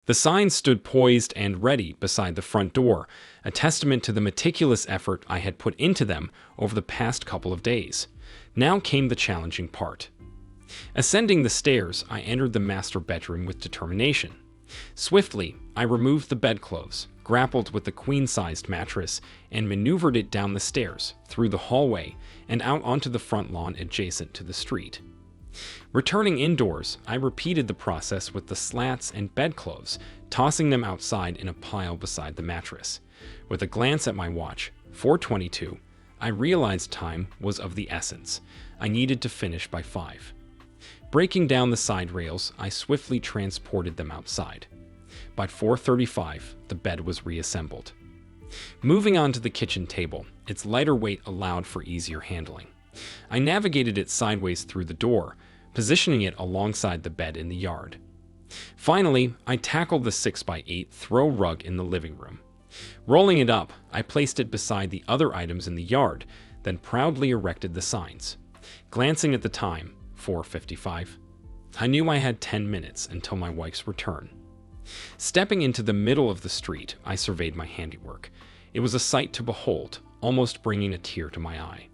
The signs stood poised and ready beside the front door, a testament to the meticulous effort I had put into them over the past couple of days. Now came the challenging part. Ascending the stairs, I entered the master bedroom with determination. Swiftly, I removed the bedclothes, grappled with the queen-sized mattress, and maneuvered it down the stairs, through the hallway, and out onto the front lawn adjacent to the street. Returning indoors, I repeated the process with the slats and bedclothes, tossing them outside in a pile beside the mattress. With a glance at my watch, 4:22, I realized time was of the essence. I needed to finish by 5. Breaking down the side rails, I swiftly transported them outside. By 4:35, the bed was reassembled. Moving on to the kitchen table, its lighter weight allowed for easier handling. I navigated it sideways through the door, positioning it alongside the bed in the yard. Finally, I tackled the 6x8 throw rug in the living room. Rolling it up, I placed it beside the other items in the yard, then proudly erected the signs. Glancing at the time, 4:55, I knew I had 10 minutes until my wife's return. Stepping into the middle of the street, I surveyed my handiwork. It was a sight to behold, almost bringing a tear to my eye.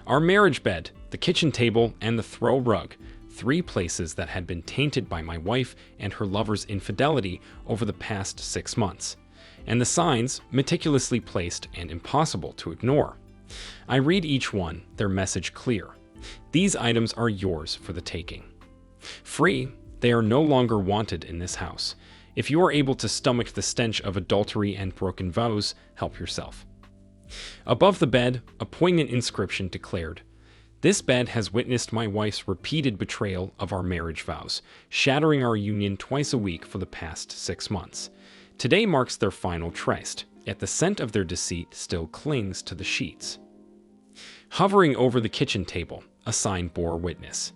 Our marriage bed, the kitchen table, and the throw rug, 3 places that had been tainted by my wife and her lover's infidelity over the past 6 months, and the signs, meticulously placed and impossible to ignore. I read each one, their message clear. These items are yours for the taking. Free, they are no longer wanted in this house. If you are able to stomach the stench of adultery and broken vows, help yourself. Above the bed, a poignant inscription declared, "This bed has witnessed my wife's repeated betrayal of our marriage vows, shattering our union twice a week for the past 6 months. Today marks their final tryst, yet the scent of their deceit still clings to the sheets." Hovering over the kitchen table, a sign bore witness.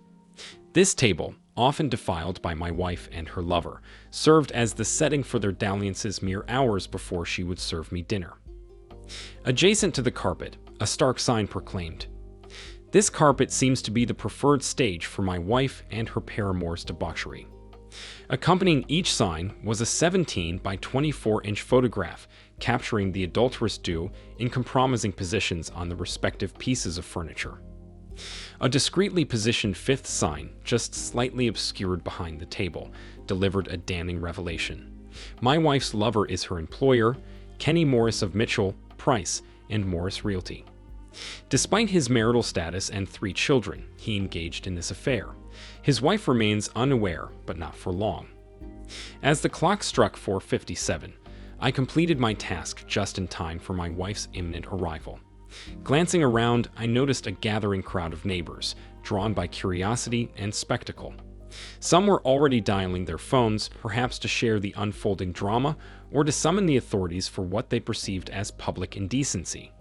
This table, often defiled by my wife and her lover, served as the setting for their dalliances mere hours before she would serve me dinner. Adjacent to the carpet, a stark sign proclaimed, "This carpet seems to be the preferred stage for my wife and her paramour's debauchery." Accompanying each sign was a 17 by 24-inch photograph capturing the adulterous duo in compromising positions on the respective pieces of furniture. A discreetly positioned 5th sign, just slightly obscured behind the table, delivered a damning revelation. My wife's lover is her employer, Kenny Morris of Mitchell, Price, and Morris Realty. Despite his marital status and 3 children, he engaged in this affair. His wife remains unaware, but not for long. As the clock struck 4:57, I completed my task just in time for my wife's imminent arrival. Glancing around, I noticed a gathering crowd of neighbors, drawn by curiosity and spectacle. Some were already dialing their phones, perhaps to share the unfolding drama or to summon the authorities for what they perceived as public indecency.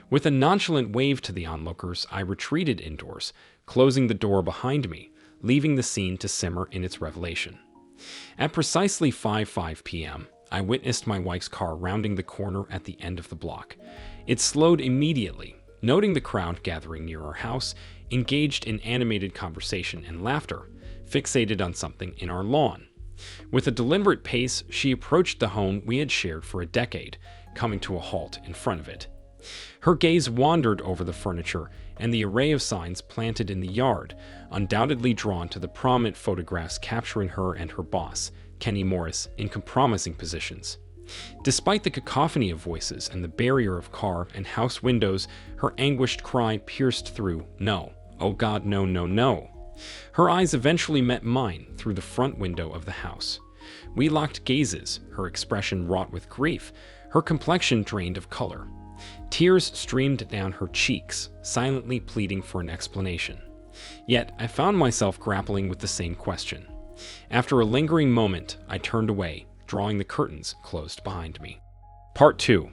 With a nonchalant wave to the onlookers, I retreated indoors, closing the door behind me, leaving the scene to simmer in its revelation. At precisely 5:05 p.m., I witnessed my wife's car rounding the corner at the end of the block. It slowed immediately, noting the crowd gathering near our house, engaged in animated conversation and laughter, fixated on something in our lawn. With a deliberate pace, she approached the home we had shared for a decade, coming to a halt in front of it. Her gaze wandered over the furniture and the array of signs planted in the yard, undoubtedly drawn to the prominent photographs capturing her and her boss, Kenny Morris, in compromising positions. Despite the cacophony of voices and the barrier of car and house windows, her anguished cry pierced through, "No, oh God, no, no, no." Her eyes eventually met mine through the front window of the house. We locked gazes, her expression wrought with grief, her complexion drained of color. Tears streamed down her cheeks, silently pleading for an explanation. Yet I found myself grappling with the same question. After a lingering moment, I turned away, drawing the curtains closed behind me. Part 2.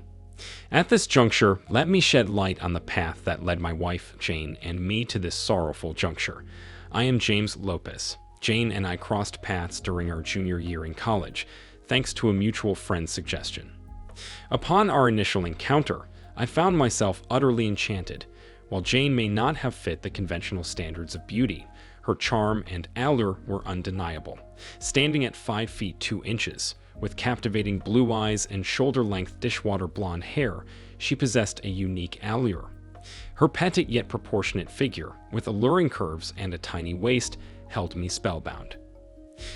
At this juncture, let me shed light on the path that led my wife, Jane, and me to this sorrowful juncture. I am James Lopez. Jane and I crossed paths during our junior year in college, thanks to a mutual friend's suggestion. Upon our initial encounter, I found myself utterly enchanted. While Jane may not have fit the conventional standards of beauty, Her charm and allure were undeniable. Standing at 5 feet 2 inches, with captivating blue eyes and shoulder-length dishwater blonde hair, she possessed a unique allure. Her petite yet proportionate figure, with alluring curves and a tiny waist, held me spellbound.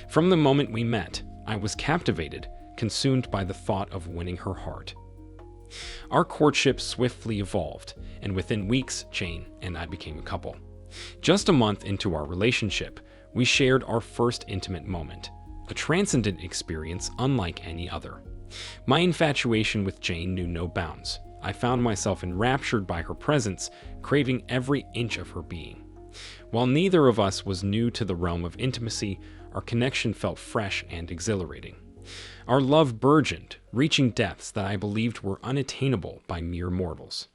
From the moment we met, I was captivated, consumed by the thought of winning her heart. Our courtship swiftly evolved, and within weeks, Jane and I became a couple. Just a month into our relationship, we shared our first intimate moment, a transcendent experience unlike any other. My infatuation with Jane knew no bounds. I found myself enraptured by her presence, craving every inch of her being. While neither of us was new to the realm of intimacy, our connection felt fresh and exhilarating. Our love burgeoned, reaching depths that I believed were unattainable by mere mortals.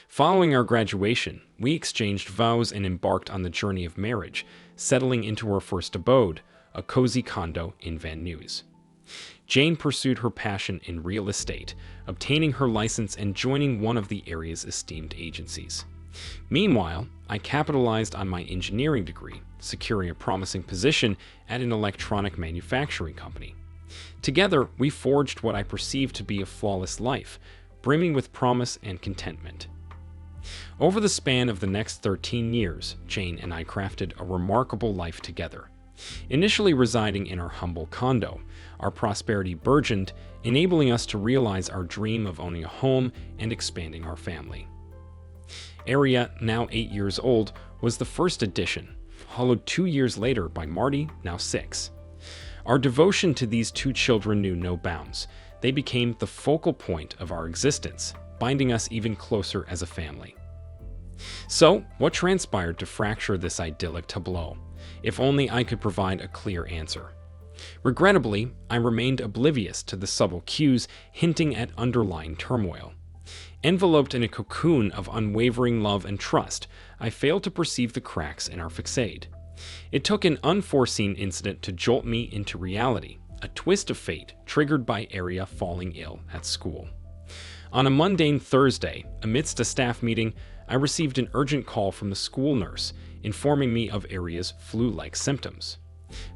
Following our graduation, we exchanged vows and embarked on the journey of marriage, settling into our first abode, a cozy condo in Van Nuys. Jane pursued her passion in real estate, obtaining her license and joining one of the area's esteemed agencies. Meanwhile, I capitalized on my engineering degree, securing a promising position at an electronic manufacturing company. Together, we forged what I perceived to be a flawless life, brimming with promise and contentment. Over the span of the next 13 years, Jane and I crafted a remarkable life together. Initially residing in our humble condo, our prosperity burgeoned, enabling us to realize our dream of owning a home and expanding our family. Aria, now 8 years old, was the first addition, followed 2 years later by Marty, now 6. Our devotion to these 2 children knew no bounds. They became the focal point of our existence, binding us even closer as a family. So, what transpired to fracture this idyllic tableau? If only I could provide a clear answer. Regrettably, I remained oblivious to the subtle cues hinting at underlying turmoil. Enveloped in a cocoon of unwavering love and trust, I failed to perceive the cracks in our facade. It took an unforeseen incident to jolt me into reality, a twist of fate triggered by Aria falling ill at school. On a mundane Thursday, amidst a staff meeting, I received an urgent call from the school nurse, informing me of Aria's flu-like symptoms.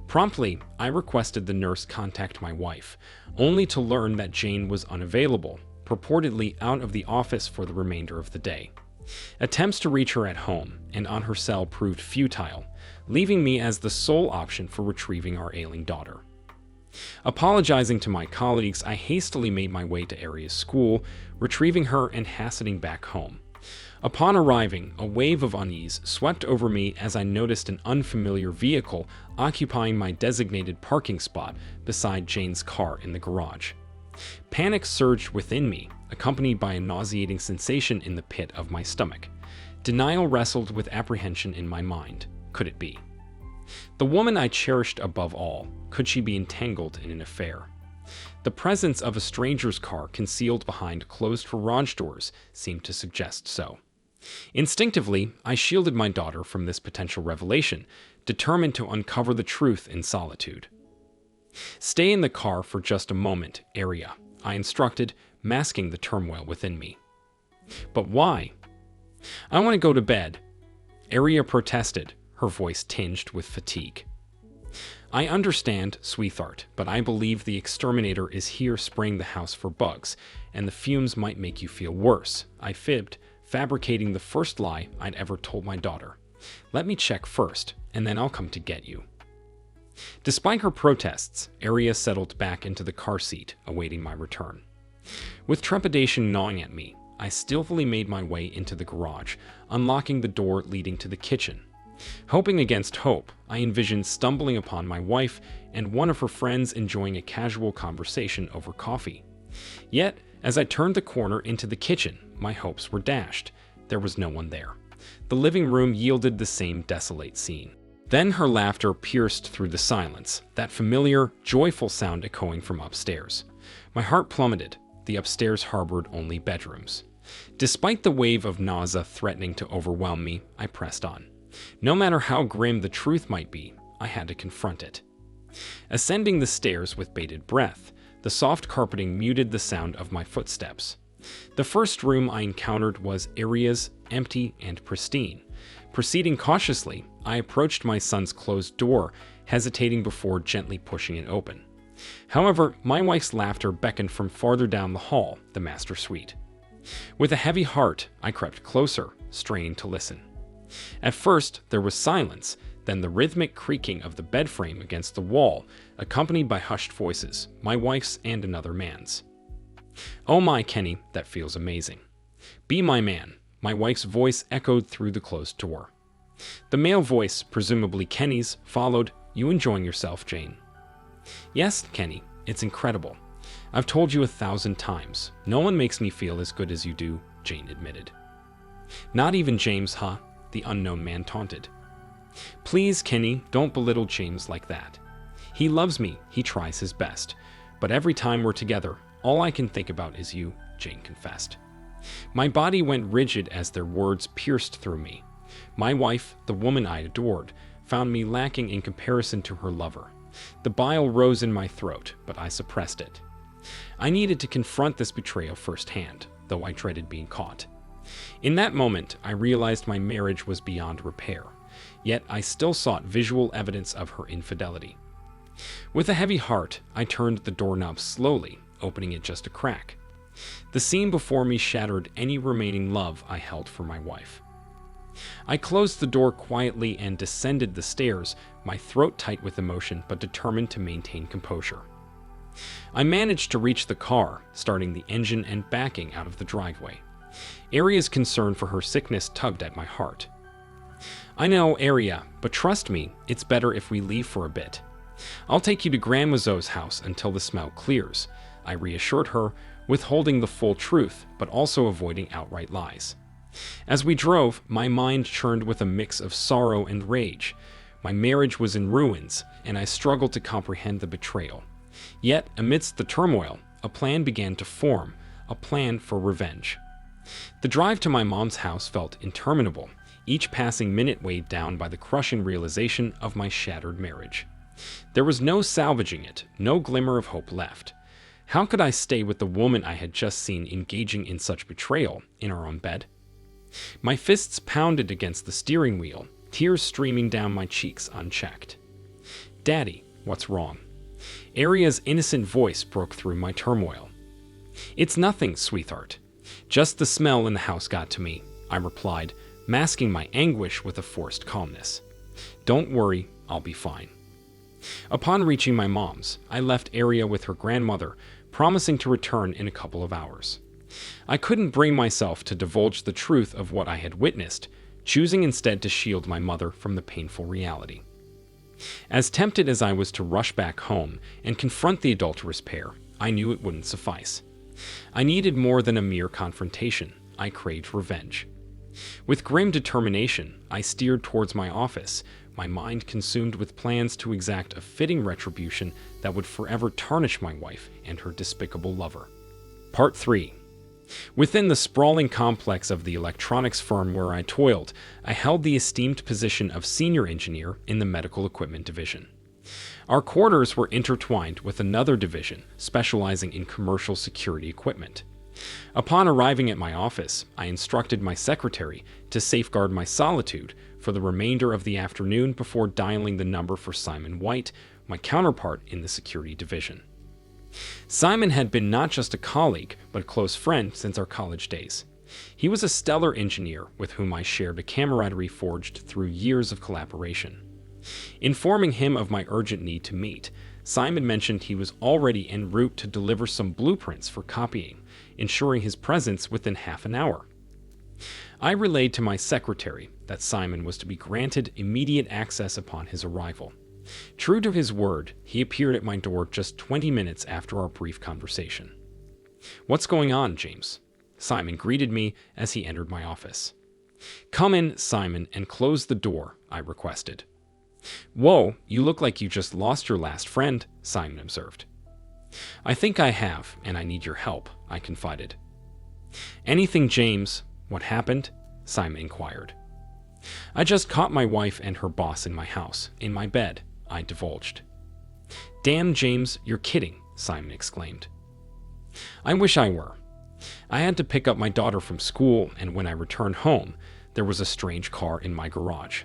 Promptly, I requested the nurse contact my wife, only to learn that Jane was unavailable, purportedly out of the office for the remainder of the day. Attempts to reach her at home and on her cell proved futile, leaving me as the sole option for retrieving our ailing daughter. Apologizing to my colleagues, I hastily made my way to Aria's school, retrieving her and hastening back home. Upon arriving, a wave of unease swept over me as I noticed an unfamiliar vehicle occupying my designated parking spot beside Jane's car in the garage. Panic surged within me, accompanied by a nauseating sensation in the pit of my stomach. Denial wrestled with apprehension in my mind. Could it be? The woman I cherished above all, could she be entangled in an affair? The presence of a stranger's car concealed behind closed garage doors seemed to suggest so. Instinctively, I shielded my daughter from this potential revelation, determined to uncover the truth in solitude. "Stay in the car for just a moment, Aria," I instructed, masking the turmoil within me. "But why?" "I want to go to bed," Aria protested, her voice tinged with fatigue. "I understand, sweetheart, but I believe the exterminator is here spraying the house for bugs, and the fumes might make you feel worse," I fibbed, fabricating the first lie I'd ever told my daughter. "Let me check first, and then I'll come to get you." Despite her protests, Aria settled back into the car seat, awaiting my return. With trepidation gnawing at me, I skillfully made my way into the garage, unlocking the door leading to the kitchen. Hoping against hope, I envisioned stumbling upon my wife and one of her friends enjoying a casual conversation over coffee. Yet, as I turned the corner into the kitchen, my hopes were dashed. There was no one there. The living room yielded the same desolate scene. Then her laughter pierced through the silence, that familiar, joyful sound echoing from upstairs. My heart plummeted. The upstairs harbored only bedrooms. Despite the wave of nausea threatening to overwhelm me, I pressed on. No matter how grim the truth might be, I had to confront it. Ascending the stairs with bated breath, the soft carpeting muted the sound of my footsteps. The first room I encountered was Aria's, empty and pristine. Proceeding cautiously, I approached my son's closed door, hesitating before gently pushing it open. However, my wife's laughter beckoned from farther down the hall, the master suite. With a heavy heart, I crept closer, straining to listen. At first, there was silence, then the rhythmic creaking of the bed frame against the wall, accompanied by hushed voices, my wife's and another man's. "Oh my, Kenny, that feels amazing. Be my man," my wife's voice echoed through the closed door. The male voice, presumably Kenny's, followed, "You enjoying yourself, Jane?" "Yes, Kenny, it's incredible. I've told you 1,000 times. No one makes me feel as good as you do," Jane admitted. "Not even James, huh?" the unknown man taunted. "Please, Kenny, don't belittle James like that. He loves me, he tries his best. But every time we're together, all I can think about is you," Jane confessed. My body went rigid as their words pierced through me. My wife, the woman I adored, found me lacking in comparison to her lover. The bile rose in my throat, but I suppressed it. I needed to confront this betrayal firsthand, though I dreaded being caught. In that moment, I realized my marriage was beyond repair, yet I still sought visual evidence of her infidelity. With a heavy heart, I turned the doorknob slowly, opening it just a crack. The scene before me shattered any remaining love I held for my wife. I closed the door quietly and descended the stairs, my throat tight with emotion but determined to maintain composure. I managed to reach the car, starting the engine and backing out of the driveway. Aria's concern for her sickness tugged at my heart. "I know, Aria, but trust me, it's better if we leave for a bit. I'll take you to Grandma Zoe's house until the smell clears," I reassured her, withholding the full truth, but also avoiding outright lies. As we drove, my mind churned with a mix of sorrow and rage. My marriage was in ruins, and I struggled to comprehend the betrayal. Yet, amidst the turmoil, a plan began to form, a plan for revenge. The drive to my mom's house felt interminable, each passing minute weighed down by the crushing realization of my shattered marriage. There was no salvaging it, no glimmer of hope left. How could I stay with the woman I had just seen engaging in such betrayal in our own bed? My fists pounded against the steering wheel, tears streaming down my cheeks unchecked. "Daddy, what's wrong?" Aria's innocent voice broke through my turmoil. "It's nothing, sweetheart. Just the smell in the house got to me," I replied, masking my anguish with a forced calmness. "Don't worry, I'll be fine." Upon reaching my mom's, I left Aria with her grandmother, promising to return in a couple of hours. I couldn't bring myself to divulge the truth of what I had witnessed, choosing instead to shield my mother from the painful reality. As tempted as I was to rush back home and confront the adulterous pair, I knew it wouldn't suffice. I needed more than a mere confrontation. I craved revenge. With grim determination, I steered towards my office, my mind consumed with plans to exact a fitting retribution that would forever tarnish my wife and her despicable lover. Part 3. Within the sprawling complex of the electronics firm where I toiled, I held the esteemed position of senior engineer in the medical equipment division. Our quarters were intertwined with another division specializing in commercial security equipment. Upon arriving at my office, I instructed my secretary to safeguard my solitude for the remainder of the afternoon before dialing the number for Simon White, my counterpart in the security division. Simon had been not just a colleague, but a close friend since our college days. He was a stellar engineer with whom I shared a camaraderie forged through years of collaboration. Informing him of my urgent need to meet, Simon mentioned he was already en route to deliver some blueprints for copying, ensuring his presence within half an hour. I relayed to my secretary that Simon was to be granted immediate access upon his arrival. True to his word, he appeared at my door just 20 minutes after our brief conversation. "What's going on, James?" Simon greeted me as he entered my office. "Come in, Simon, and close the door," I requested. "Whoa, you look like you just lost your last friend," Simon observed. "I think I have, and I need your help," I confided. "Anything, James? What happened?" Simon inquired. "I just caught my wife and her boss in my house, in my bed," I divulged. "Damn, James, you're kidding," Simon exclaimed. "I wish I were. I had to pick up my daughter from school, and when I returned home, there was a strange car in my garage.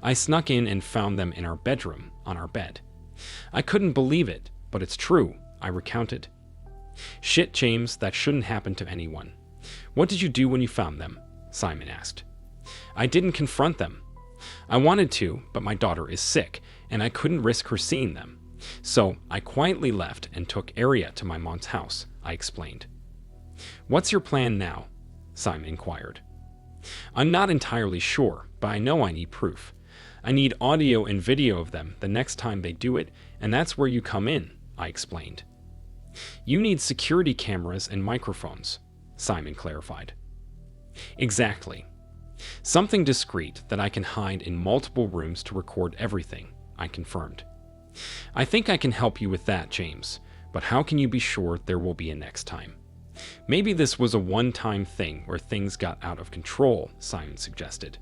I snuck in and found them in our bedroom, on our bed. I couldn't believe it, but it's true, I recounted. Shit, James, that shouldn't happen to anyone. What did you do when you found them? Simon asked. I didn't confront them. I wanted to, but my daughter is sick, and I couldn't risk her seeing them. So I quietly left and took Aria to my mom's house, I explained. What's your plan now? Simon inquired. I'm not entirely sure, but I know I need proof. I need audio and video of them the next time they do it, and that's where you come in, I explained. You need security cameras and microphones, Simon clarified. Exactly. Something discreet that I can hide in multiple rooms to record everything, I confirmed. I think I can help you with that, James, but how can you be sure there will be a next time? Maybe this was a one-time thing where things got out of control, Simon suggested.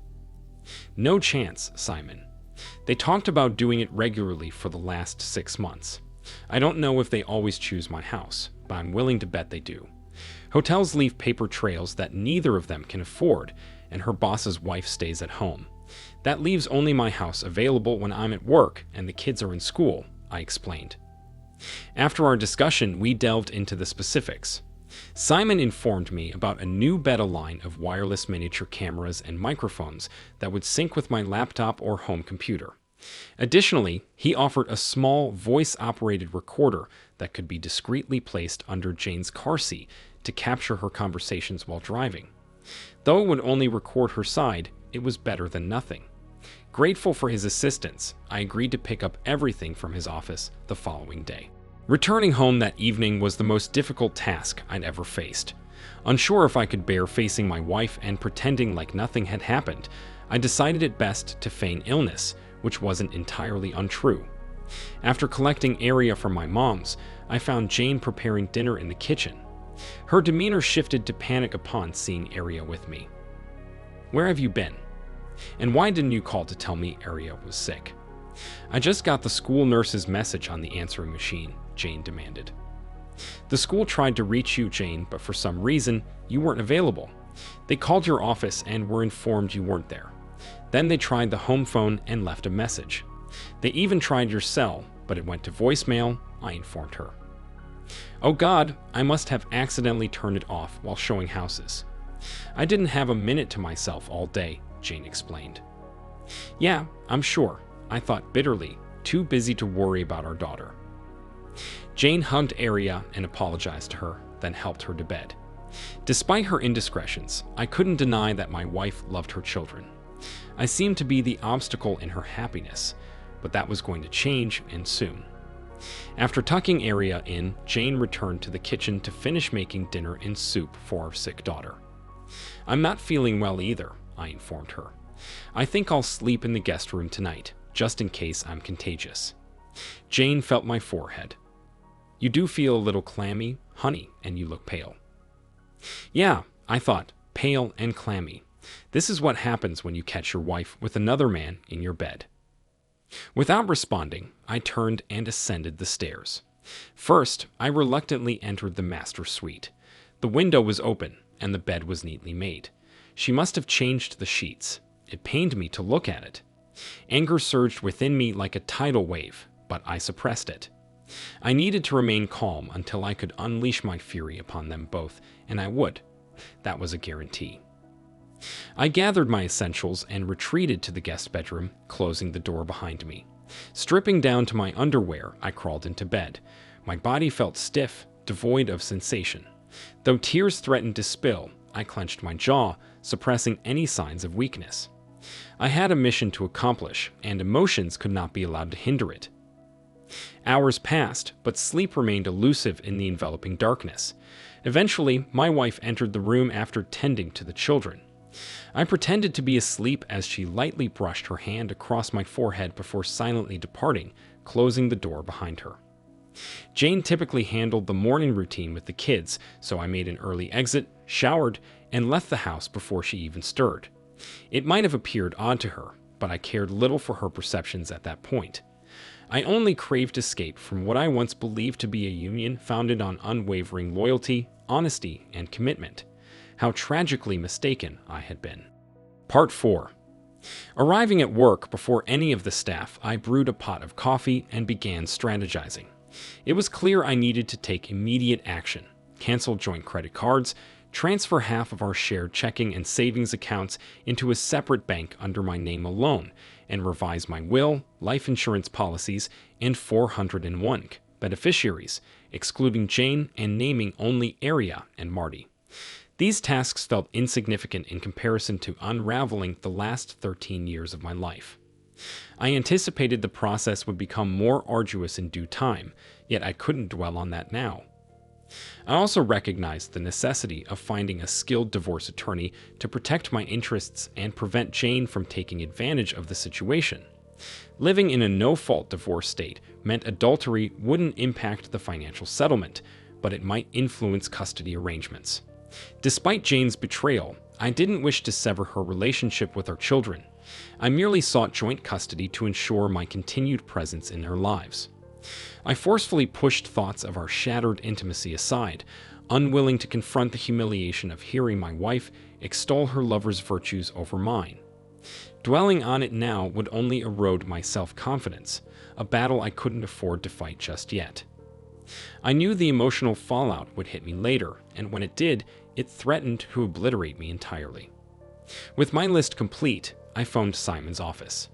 No chance, Simon. They talked about doing it regularly for the last 6 months. I don't know if they always choose my house, but I'm willing to bet they do. Hotels leave paper trails that neither of them can afford, and her boss's wife stays at home. That leaves only my house available when I'm at work and the kids are in school, I explained. After our discussion, we delved into the specifics. Simon informed me about a new beta line of wireless miniature cameras and microphones that would sync with my laptop or home computer. Additionally, he offered a small voice-operated recorder that could be discreetly placed under Jane's car seat to capture her conversations while driving. Though it would only record her side, it was better than nothing. Grateful for his assistance, I agreed to pick up everything from his office the following day. Returning home that evening was the most difficult task I'd ever faced. Unsure if I could bear facing my wife and pretending like nothing had happened, I decided it best to feign illness, which wasn't entirely untrue. After collecting Aria from my mom's, I found Jane preparing dinner in the kitchen. Her demeanor shifted to panic upon seeing Aria with me. Where have you been? And why didn't you call to tell me Aria was sick? I just got the school nurse's message on the answering machine, Jane demanded. The school tried to reach you, Jane, but for some reason, you weren't available. They called your office and were informed you weren't there. Then they tried the home phone and left a message. They even tried your cell, but it went to voicemail, I informed her. Oh God, I must have accidentally turned it off while showing houses. I didn't have a minute to myself all day, Jane explained. Yeah, I'm sure, I thought bitterly, too busy to worry about our daughter. Jane hugged Aria and apologized to her, then helped her to bed. Despite her indiscretions, I couldn't deny that my wife loved her children. I seemed to be the obstacle in her happiness, but that was going to change, and soon. After tucking Aria in, Jane returned to the kitchen to finish making dinner and soup for our sick daughter. I'm not feeling well either, I informed her. I think I'll sleep in the guest room tonight, just in case I'm contagious. Jane felt my forehead. You do feel a little clammy, honey, and you look pale. Yeah, I thought, pale and clammy. This is what happens when you catch your wife with another man in your bed. Without responding, I turned and ascended the stairs. First, I reluctantly entered the master suite. The window was open, and the bed was neatly made. She must have changed the sheets. It pained me to look at it. Anger surged within me like a tidal wave, but I suppressed it. I needed to remain calm until I could unleash my fury upon them both, and I would. That was a guarantee. I gathered my essentials and retreated to the guest bedroom, closing the door behind me. Stripping down to my underwear, I crawled into bed. My body felt stiff, devoid of sensation. Though tears threatened to spill, I clenched my jaw, suppressing any signs of weakness. I had a mission to accomplish, and emotions could not be allowed to hinder it. Hours passed, but sleep remained elusive in the enveloping darkness. Eventually, my wife entered the room after tending to the children. I pretended to be asleep as she lightly brushed her hand across my forehead before silently departing, closing the door behind her. Jane typically handled the morning routine with the kids, so I made an early exit, showered, and left the house before she even stirred. It might have appeared odd to her, but I cared little for her perceptions at that point. I only craved escape from what I once believed to be a union founded on unwavering loyalty, honesty, and commitment. How tragically mistaken I had been. Part 4. Arriving at work before any of the staff, I brewed a pot of coffee and began strategizing. It was clear I needed to take immediate action, cancel joint credit cards, transfer half of our shared checking and savings accounts into a separate bank under my name alone, and revise my will, life insurance policies, and 401 beneficiaries, excluding Jane and naming only Aria and Marty. These tasks felt insignificant in comparison to unraveling the last 13 years of my life. I anticipated the process would become more arduous in due time, yet I couldn't dwell on that now. I also recognized the necessity of finding a skilled divorce attorney to protect my interests and prevent Jane from taking advantage of the situation. Living in a no-fault divorce state meant adultery wouldn't impact the financial settlement, but it might influence custody arrangements. Despite Jane's betrayal, I didn't wish to sever her relationship with our children. I merely sought joint custody to ensure my continued presence in their lives. I forcefully pushed thoughts of our shattered intimacy aside, unwilling to confront the humiliation of hearing my wife extol her lover's virtues over mine. Dwelling on it now would only erode my self-confidence, a battle I couldn't afford to fight just yet. I knew the emotional fallout would hit me later, and when it did, it threatened to obliterate me entirely. With my list complete, I phoned Simon's office.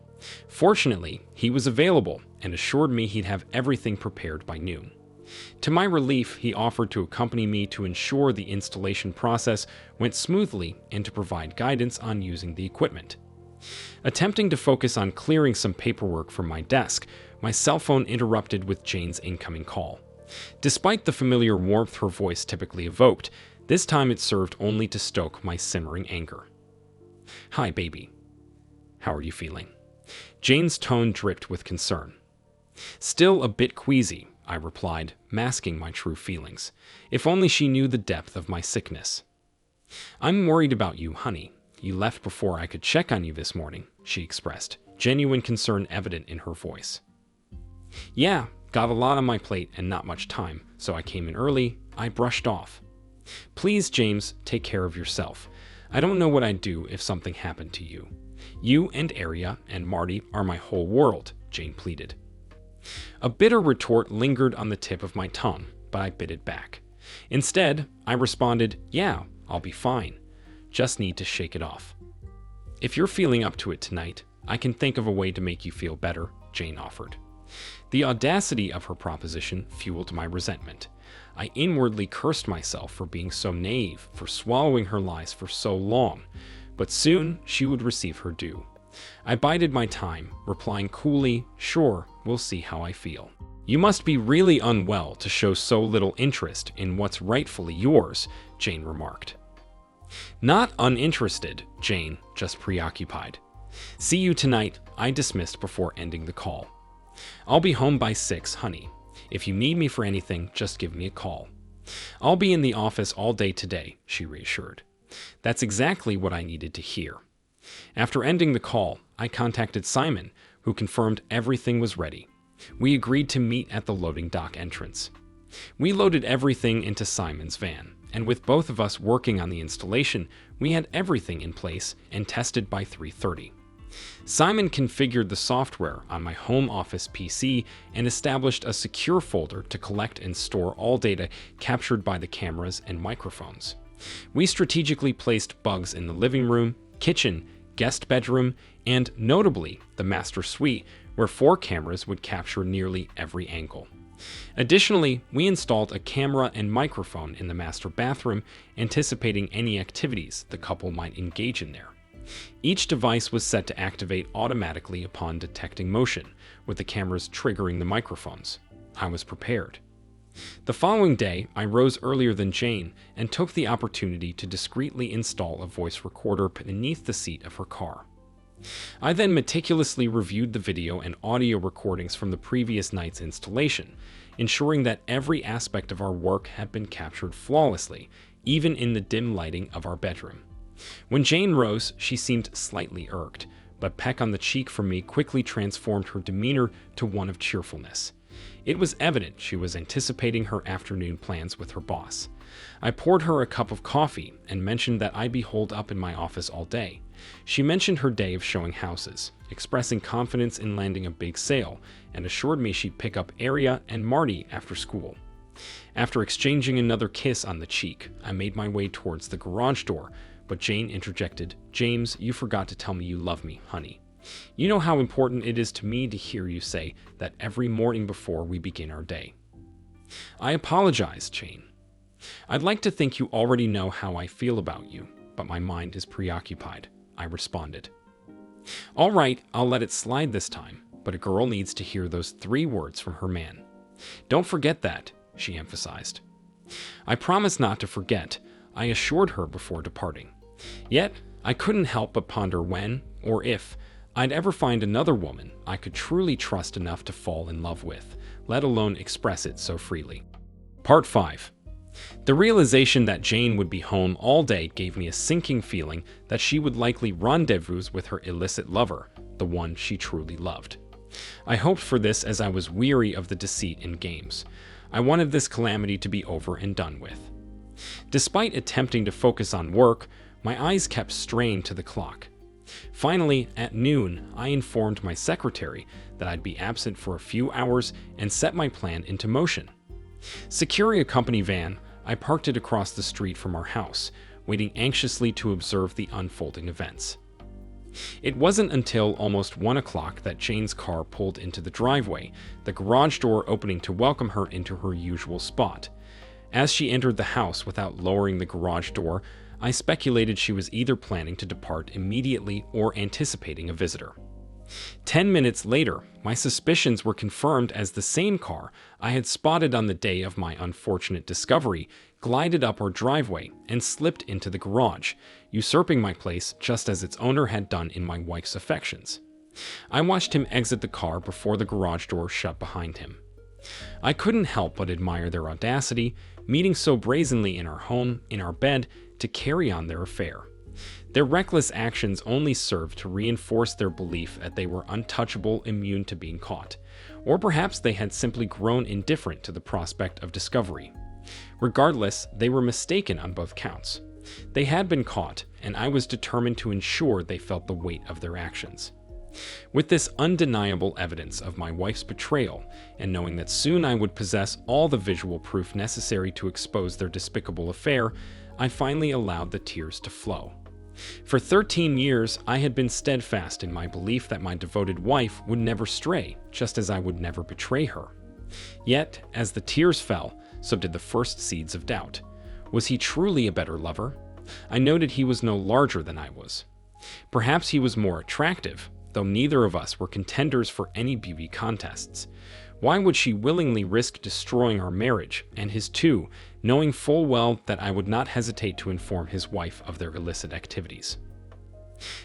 Fortunately, he was available and assured me he'd have everything prepared by noon. To my relief, he offered to accompany me to ensure the installation process went smoothly and to provide guidance on using the equipment. Attempting to focus on clearing some paperwork from my desk, my cell phone interrupted with Jane's incoming call. Despite the familiar warmth her voice typically evoked, this time it served only to stoke my simmering anger. "Hi, baby. How are you feeling?" Jane's tone dripped with concern. "Still a bit queasy," I replied, masking my true feelings. If only she knew the depth of my sickness. "I'm worried about you, honey. You left before I could check on you this morning," she expressed, genuine concern evident in her voice. "Yeah, got a lot on my plate and not much time, so I came in early," I brushed off. "Please, James, take care of yourself. I don't know what I'd do if something happened to you. You and Aria and Marty are my whole world," Jane pleaded. A bitter retort lingered on the tip of my tongue, but I bit it back. Instead, I responded, "Yeah, I'll be fine. Just need to shake it off." "If you're feeling up to it tonight, I can think of a way to make you feel better," Jane offered. The audacity of her proposition fueled my resentment. I inwardly cursed myself for being so naive, for swallowing her lies for so long, but soon she would receive her due. I bided my time, replying coolly, "Sure, we'll see how I feel." "You must be really unwell to show so little interest in what's rightfully yours," Jane remarked. "Not uninterested, Jane, just preoccupied. See you tonight," I dismissed before ending the call. "I'll be home by 6, honey. If you need me for anything, just give me a call." "I'll be in the office all day today," she reassured. That's exactly what I needed to hear. After ending the call, I contacted Simon, who confirmed everything was ready. We agreed to meet at the loading dock entrance. We loaded everything into Simon's van, and with both of us working on the installation, we had everything in place and tested by 3:30. Simon configured the software on my home office PC and established a secure folder to collect and store all data captured by the cameras and microphones. We strategically placed bugs in the living room, kitchen, guest bedroom, and, notably, the master suite, where 4 cameras would capture nearly every angle. Additionally, we installed a camera and microphone in the master bathroom, anticipating any activities the couple might engage in there. Each device was set to activate automatically upon detecting motion, with the cameras triggering the microphones. I was prepared. The following day, I rose earlier than Jane and took the opportunity to discreetly install a voice recorder beneath the seat of her car. I then meticulously reviewed the video and audio recordings from the previous night's installation, ensuring that every aspect of our work had been captured flawlessly, even in the dim lighting of our bedroom. When Jane rose, she seemed slightly irked, but peck on the cheek from me quickly transformed her demeanor to one of cheerfulness. It was evident she was anticipating her afternoon plans with her boss. I poured her a cup of coffee and mentioned that I'd be holed up in my office all day, She mentioned her day of showing houses, expressing confidence in landing a big sale, and assured me she'd pick up Aria and Marty after school. After exchanging another kiss on the cheek, I made my way towards the garage door, but Jane interjected, "James, you forgot to tell me you love me, honey. You know how important it is to me to hear you say that every morning before we begin our day." I apologized, Jane. "I'd like to think you already know how I feel about you, but my mind is preoccupied," I responded. "All right, I'll let it slide this time, but a girl needs to hear those 3 words from her man. Don't forget that," she emphasized. I promised not to forget, I assured her before departing. Yet, I couldn't help but ponder when, or if, I'd ever find another woman I could truly trust enough to fall in love with, let alone express it so freely. Part 5. The realization that Jane would be home all day gave me a sinking feeling that she would likely rendezvous with her illicit lover, the one she truly loved. I hoped for this as I was weary of the deceit in games. I wanted this calamity to be over and done with. Despite attempting to focus on work, my eyes kept straying to the clock. Finally, at noon, I informed my secretary that I'd be absent for a few hours and set my plan into motion. Securing a company van, I parked it across the street from our house, waiting anxiously to observe the unfolding events. It wasn't until almost 1 o'clock that Jane's car pulled into the driveway, the garage door opening to welcome her into her usual spot. As she entered the house without lowering the garage door, I speculated she was either planning to depart immediately or anticipating a visitor. 10 minutes later, my suspicions were confirmed as the same car I had spotted on the day of my unfortunate discovery glided up our driveway and slipped into the garage, usurping my place just as its owner had done in my wife's affections. I watched him exit the car before the garage door shut behind him. I couldn't help but admire their audacity, meeting so brazenly in our home, in our bed, to carry on their affair. Their reckless actions only served to reinforce their belief that they were untouchable, immune to being caught. Or perhaps they had simply grown indifferent to the prospect of discovery. Regardless, they were mistaken on both counts. They had been caught, and I was determined to ensure they felt the weight of their actions. With this undeniable evidence of my wife's betrayal, and knowing that soon I would possess all the visual proof necessary to expose their despicable affair, I finally allowed the tears to flow. For 13 years, I had been steadfast in my belief that my devoted wife would never stray, just as I would never betray her. Yet, as the tears fell, so did the first seeds of doubt. Was he truly a better lover? I noted he was no larger than I was. Perhaps he was more attractive, though neither of us were contenders for any beauty contests. Why would she willingly risk destroying our marriage, and his too, knowing full well that I would not hesitate to inform his wife of their illicit activities?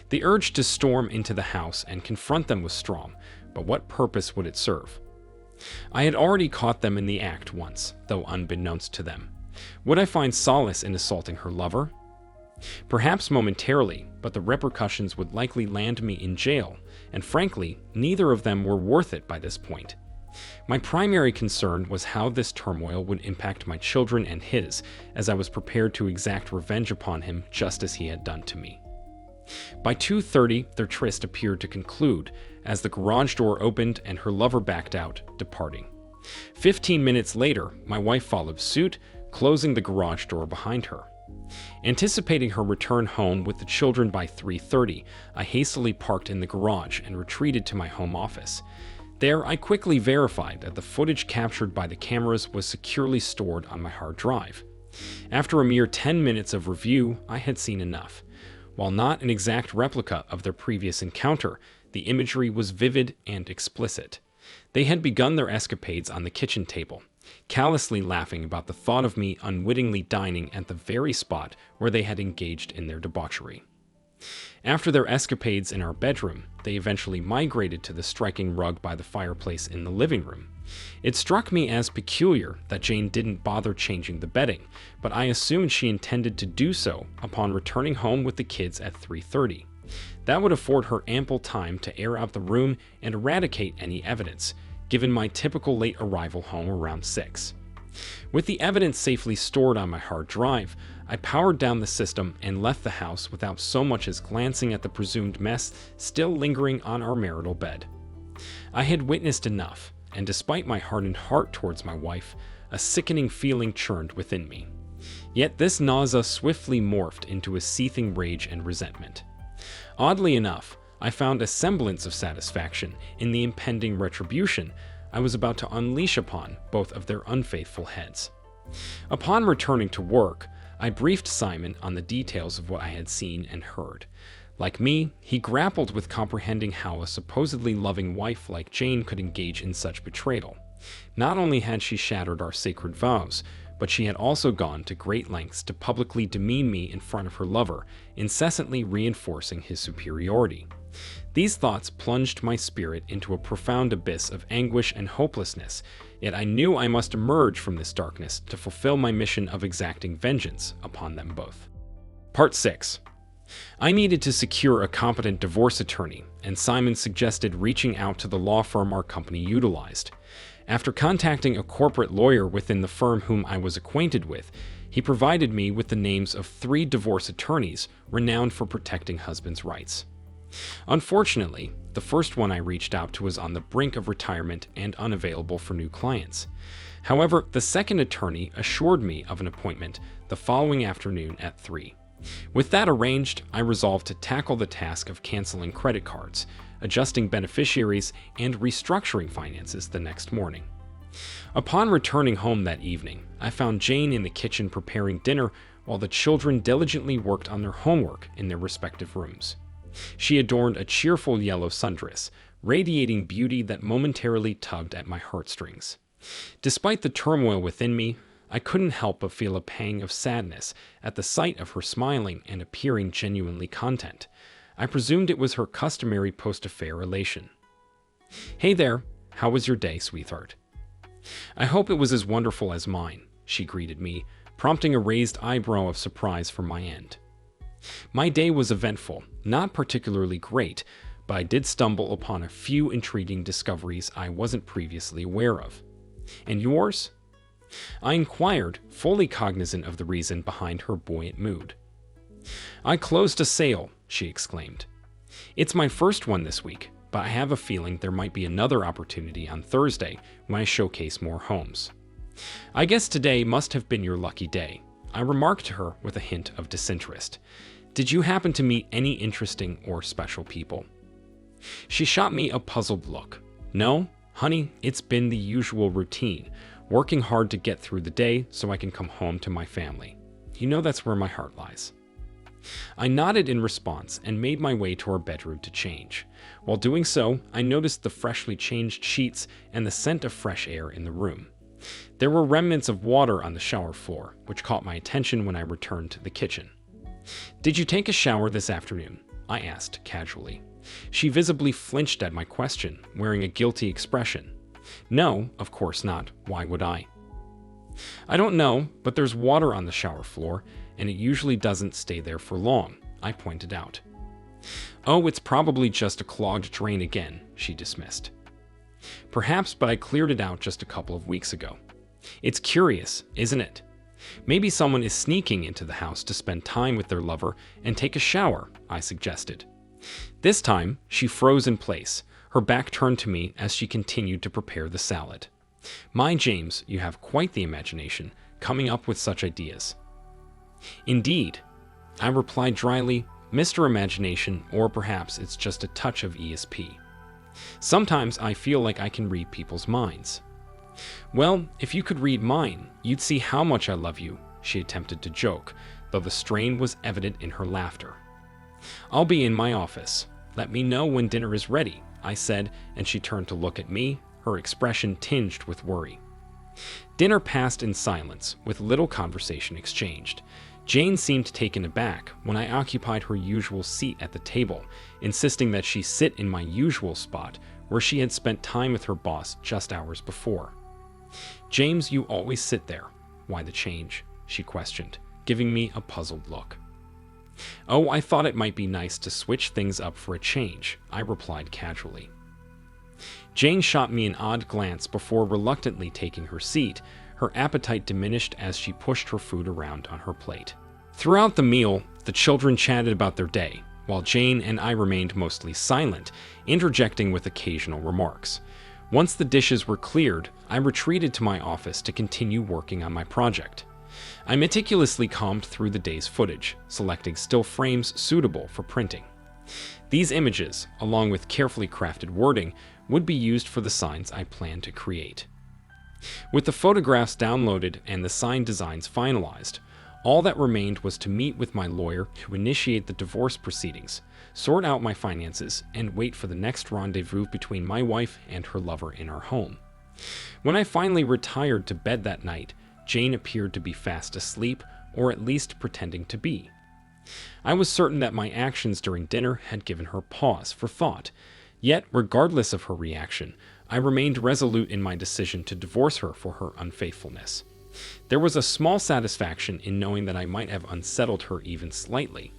The urge to storm into the house and confront them was strong, but what purpose would it serve? I had already caught them in the act once, though unbeknownst to them. Would I find solace in assaulting her lover? Perhaps momentarily, but the repercussions would likely land me in jail, and frankly, neither of them were worth it by this point. My primary concern was how this turmoil would impact my children and his, as I was prepared to exact revenge upon him just as he had done to me. By 2:30, their tryst appeared to conclude, as the garage door opened and her lover backed out, departing. 15 minutes later, my wife followed suit, closing the garage door behind her. Anticipating her return home with the children by 3:30, I hastily parked in the garage and retreated to my home office. There, I quickly verified that the footage captured by the cameras was securely stored on my hard drive. After a mere 10 minutes of review, I had seen enough. While not an exact replica of their previous encounter, the imagery was vivid and explicit. They had begun their escapades on the kitchen table, callously laughing about the thought of me unwittingly dining at the very spot where they had engaged in their debauchery. After their escapades in our bedroom, they eventually migrated to the striking rug by the fireplace in the living room. It struck me as peculiar that Jane didn't bother changing the bedding, but I assumed she intended to do so upon returning home with the kids at 3:30. That would afford her ample time to air out the room and eradicate any evidence, given my typical late arrival home around 6. With the evidence safely stored on my hard drive, I powered down the system and left the house without so much as glancing at the presumed mess still lingering on our marital bed. I had witnessed enough, and despite my hardened heart towards my wife, a sickening feeling churned within me. Yet this nausea swiftly morphed into a seething rage and resentment. Oddly enough, I found a semblance of satisfaction in the impending retribution I was about to unleash upon both of their unfaithful heads. Upon returning to work, I briefed Simon on the details of what I had seen and heard. Like me, he grappled with comprehending how a supposedly loving wife like Jane could engage in such betrayal. Not only had she shattered our sacred vows, but she had also gone to great lengths to publicly demean me in front of her lover, incessantly reinforcing his superiority. These thoughts plunged my spirit into a profound abyss of anguish and hopelessness, yet I knew I must emerge from this darkness to fulfill my mission of exacting vengeance upon them both. Part 6. I needed to secure a competent divorce attorney, and Simon suggested reaching out to the law firm our company utilized. After contacting a corporate lawyer within the firm whom I was acquainted with, he provided me with the names of 3 divorce attorneys renowned for protecting husbands' rights. Unfortunately, the first one I reached out to was on the brink of retirement and unavailable for new clients. However, the second attorney assured me of an appointment the following afternoon at 3. With that arranged, I resolved to tackle the task of canceling credit cards, adjusting beneficiaries, and restructuring finances the next morning. Upon returning home that evening, I found Jane in the kitchen preparing dinner while the children diligently worked on their homework in their respective rooms. She adorned a cheerful yellow sundress, radiating beauty that momentarily tugged at my heartstrings. Despite the turmoil within me, I couldn't help but feel a pang of sadness at the sight of her smiling and appearing genuinely content. I presumed it was her customary post-affair elation. "Hey there, how was your day, sweetheart?" "I hope it was as wonderful as mine," she greeted me, prompting a raised eyebrow of surprise from my end. My day was eventful, not particularly great, but I did stumble upon a few intriguing discoveries I wasn't previously aware of. "And yours?" I inquired, fully cognizant of the reason behind her buoyant mood. "I closed a sale," she exclaimed. "It's my first one this week, but I have a feeling there might be another opportunity on Thursday when I showcase more homes. I guess today must have been your lucky day," I remarked to her with a hint of disinterest. "Did you happen to meet any interesting or special people?" She shot me a puzzled look. "No, honey, it's been the usual routine, working hard to get through the day so I can come home to my family. You know that's where my heart lies." I nodded in response and made my way to our bedroom to change. While doing so, I noticed the freshly changed sheets and the scent of fresh air in the room. There were remnants of water on the shower floor, which caught my attention when I returned to the kitchen. "Did you take a shower this afternoon?" I asked casually. She visibly flinched at my question, wearing a guilty expression. "No, of course not. Why would I?" "I don't know, but there's water on the shower floor, and it usually doesn't stay there for long," I pointed out. "Oh, it's probably just a clogged drain again," she dismissed. "Perhaps, but I cleared it out just a couple of weeks ago. It's curious, isn't it? Maybe someone is sneaking into the house to spend time with their lover and take a shower," I suggested. This time, she froze in place, her back turned to me as she continued to prepare the salad. "My James, you have quite the imagination, coming up with such ideas." "Indeed," I replied dryly, "Mr. Imagination, or perhaps it's just a touch of ESP. Sometimes I feel like I can read people's minds." "Well, if you could read mine, you'd see how much I love you," she attempted to joke, though the strain was evident in her laughter. "I'll be in my office. Let me know when dinner is ready," I said, and she turned to look at me, her expression tinged with worry. Dinner passed in silence, with little conversation exchanged. Jane seemed taken aback when I occupied her usual seat at the table, insisting that she sit in my usual spot where she had spent time with her boss just hours before. "James, you always sit there. Why the change?" she questioned, giving me a puzzled look. "Oh, I thought it might be nice to switch things up for a change," I replied casually. Jane shot me an odd glance before reluctantly taking her seat, her appetite diminished as she pushed her food around on her plate. Throughout the meal, the children chatted about their day, while Jane and I remained mostly silent, interjecting with occasional remarks. Once the dishes were cleared, I retreated to my office to continue working on my project. I meticulously combed through the day's footage, selecting still frames suitable for printing. These images, along with carefully crafted wording, would be used for the signs I planned to create. With the photographs downloaded and the sign designs finalized, all that remained was to meet with my lawyer to initiate the divorce proceedings, sort out my finances, and wait for the next rendezvous between my wife and her lover in our home. When I finally retired to bed that night, Jane appeared to be fast asleep, or at least pretending to be. I was certain that my actions during dinner had given her pause for thought, yet regardless of her reaction, I remained resolute in my decision to divorce her for her unfaithfulness. There was a small satisfaction in knowing that I might have unsettled her even slightly.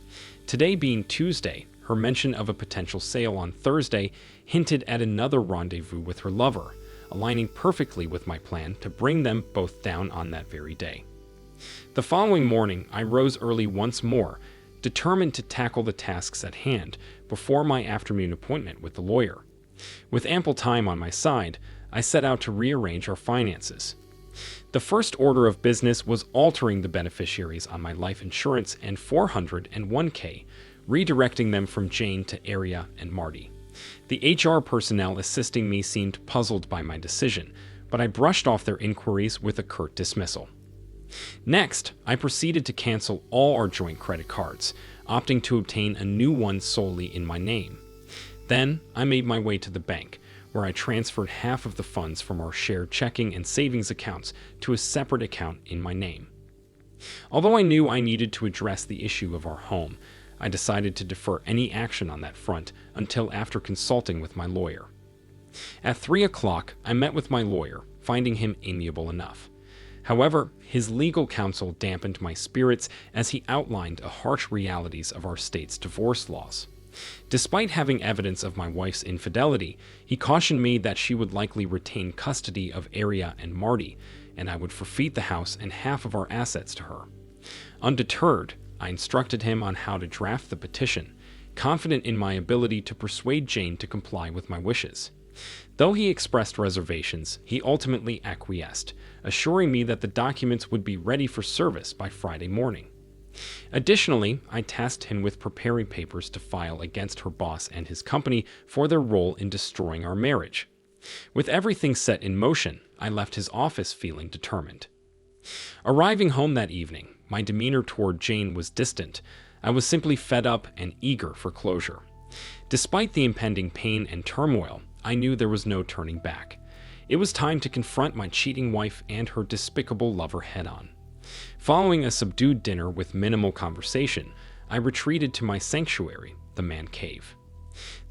Today being Tuesday, her mention of a potential sale on Thursday hinted at another rendezvous with her lover, aligning perfectly with my plan to bring them both down on that very day. The following morning, I rose early once more, determined to tackle the tasks at hand before my afternoon appointment with the lawyer. With ample time on my side, I set out to rearrange our finances. The first order of business was altering the beneficiaries on my life insurance and 401k, redirecting them from Jane to Aria and Marty. The HR personnel assisting me seemed puzzled by my decision, but I brushed off their inquiries with a curt dismissal. Next, I proceeded to cancel all our joint credit cards, opting to obtain a new one solely in my name. Then, I made my way to the bank, where I transferred half of the funds from our shared checking and savings accounts to a separate account in my name. Although I knew I needed to address the issue of our home, I decided to defer any action on that front until after consulting with my lawyer. At 3 o'clock, I met with my lawyer, finding him amiable enough. However, his legal counsel dampened my spirits as he outlined the harsh realities of our state's divorce laws. Despite having evidence of my wife's infidelity, he cautioned me that she would likely retain custody of Aria and Marty, and I would forfeit the house and half of our assets to her. Undeterred, I instructed him on how to draft the petition, confident in my ability to persuade Jane to comply with my wishes. Though he expressed reservations, he ultimately acquiesced, assuring me that the documents would be ready for service by Friday morning. Additionally, I tasked him with preparing papers to file against her boss and his company for their role in destroying our marriage. With everything set in motion, I left his office feeling determined. Arriving home that evening, my demeanor toward Jane was distant. I was simply fed up and eager for closure. Despite the impending pain and turmoil, I knew there was no turning back. It was time to confront my cheating wife and her despicable lover head-on. Following a subdued dinner with minimal conversation, I retreated to my sanctuary, the man cave.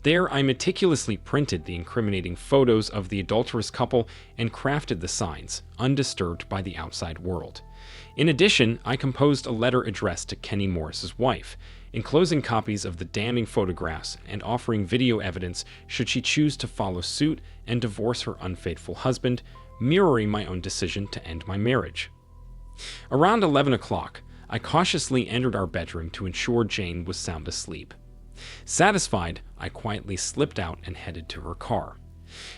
There, I meticulously printed the incriminating photos of the adulterous couple and crafted the signs, undisturbed by the outside world. In addition, I composed a letter addressed to Kenny Morris's wife, enclosing copies of the damning photographs and offering video evidence should she choose to follow suit and divorce her unfaithful husband, mirroring my own decision to end my marriage. Around 11 o'clock, I cautiously entered our bedroom to ensure Jane was sound asleep. Satisfied, I quietly slipped out and headed to her car.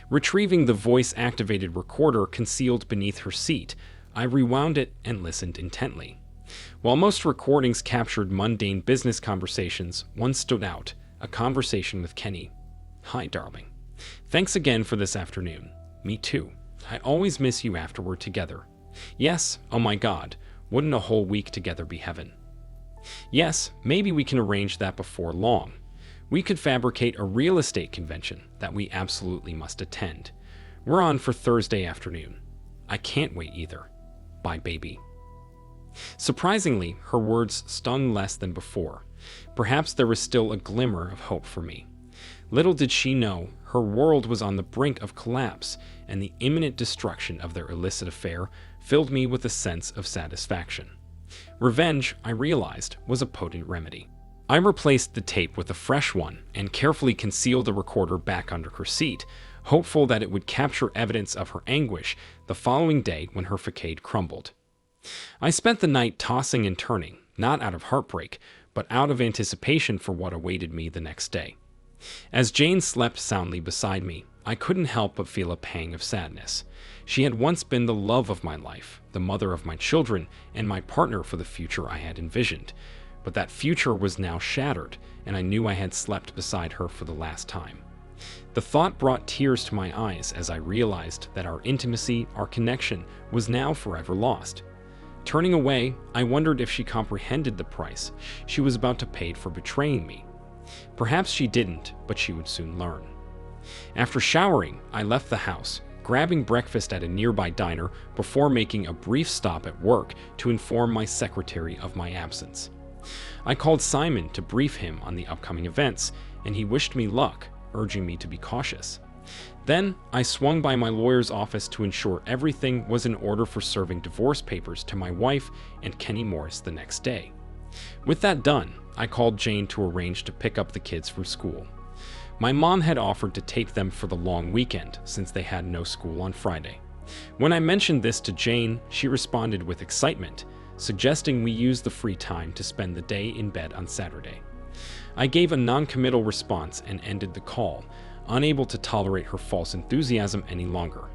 Retrieving the voice-activated recorder concealed beneath her seat, I rewound it and listened intently. While most recordings captured mundane business conversations, one stood out, a conversation with Kenny. "Hi, darling. Thanks again for this afternoon. Me too. I always miss you after we're together. Yes, oh my God, wouldn't a whole week together be heaven? Yes, maybe we can arrange that before long. We could fabricate a real estate convention that we absolutely must attend. We're on for Thursday afternoon. I can't wait either. Bye, baby." Surprisingly, her words stung less than before. Perhaps there was still a glimmer of hope for me. Little did she know, her world was on the brink of collapse, and the imminent destruction of their illicit affair filled me with a sense of satisfaction. Revenge, I realized, was a potent remedy. I replaced the tape with a fresh one and carefully concealed the recorder back under her seat, hopeful that it would capture evidence of her anguish the following day when her facade crumbled. I spent the night tossing and turning, not out of heartbreak, but out of anticipation for what awaited me the next day. As Jane slept soundly beside me, I couldn't help but feel a pang of sadness. She had once been the love of my life, the mother of my children, and my partner for the future I had envisioned. But that future was now shattered, and I knew I had slept beside her for the last time. The thought brought tears to my eyes as I realized that our intimacy, our connection, was now forever lost. Turning away, I wondered if she comprehended the price she was about to pay for betraying me. Perhaps she didn't, but she would soon learn. After showering, I left the house, grabbing breakfast at a nearby diner before making a brief stop at work to inform my secretary of my absence. I called Simon to brief him on the upcoming events, and he wished me luck, urging me to be cautious. Then, I swung by my lawyer's office to ensure everything was in order for serving divorce papers to my wife and Kenny Morris the next day. With that done, I called Jane to arrange to pick up the kids from school. My mom had offered to take them for the long weekend since they had no school on Friday. When I mentioned this to Jane, she responded with excitement, suggesting we use the free time to spend the day in bed on Saturday. I gave a non-committal response and ended the call, unable to tolerate her false enthusiasm any longer.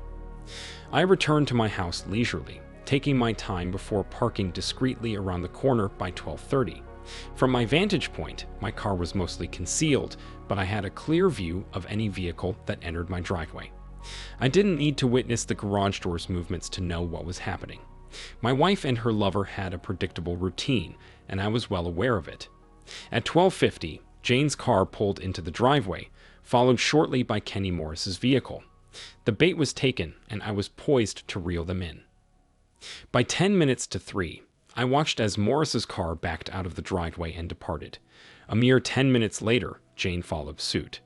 I returned to my house leisurely, taking my time before parking discreetly around the corner by 12:30. From my vantage point, my car was mostly concealed, but I had a clear view of any vehicle that entered my driveway. I didn't need to witness the garage door's movements to know what was happening. My wife and her lover had a predictable routine, and I was well aware of it. At 12:50, Jane's car pulled into the driveway, followed shortly by Kenny Morris's vehicle. The bait was taken, and I was poised to reel them in. By 10 minutes to 3, I watched as Morris's car backed out of the driveway and departed. A mere 10 minutes later, Jane followed suit.